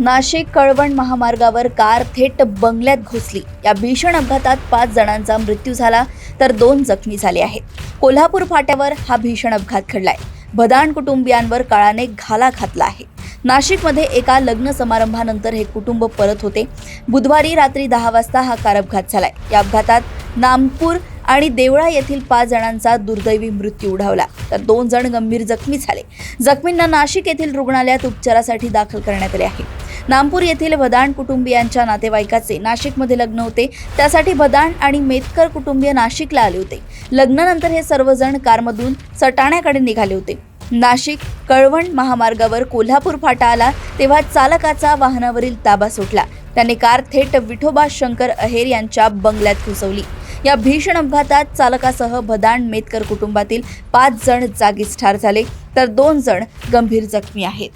नाशिक कळवण महामार्गावर कार थेट बंगल्यात घुसली। या भीषण अपघातात 5 जणांचा मृत्यू झाला तर 2 जखमी झाले आहेत। कोल्हापूर फाट्यावर हा भीषण अपघात घडलाय। भदाण कुटुंबियांवर काळाने घाला घातला आहे। नाशिकमध्ये एका लग्न समारंभानंतर हे कुटुंब परत होते। बुधवारी रात्री 10 वाजता हा कार अपघात झालाय। या अपघातात नामपूर आणि देवळा येथील 5 जणांचा दुर्दैवी मृत्यू ओढवला तर 2 जण गंभीर जखमी झाले। जखमींना नाशिक येथील रुग्णालयात उपचारासाठी दाखल करण्यात आले आहे। नामपूर येथील भदाण कुटुंबियांच्या नातेवाईकाचे नाशिकमध्ये लग्न होते। त्यासाठी भदाण आणि मेतकर कुटुंबीय नाशिकला आले होते। लग्नानंतर हे सर्वजण कारमधून सटाण्याकडे निघाले होते। नाशिक कळवण महामार्गावर कोल्हापूर फाटा आला तेव्हा चालकाचा वाहनावरील ताबा सुटला। त्याने कार थेट विठोबा शंकर अहेर यांच्या बंगल्यात घुसवली। या भीषण अपघातात चालकासह भदाण मेतकर कुटुंबातील 5 जण जागीच ठार झाले तर 2 जण गंभीर जखमी आहेत।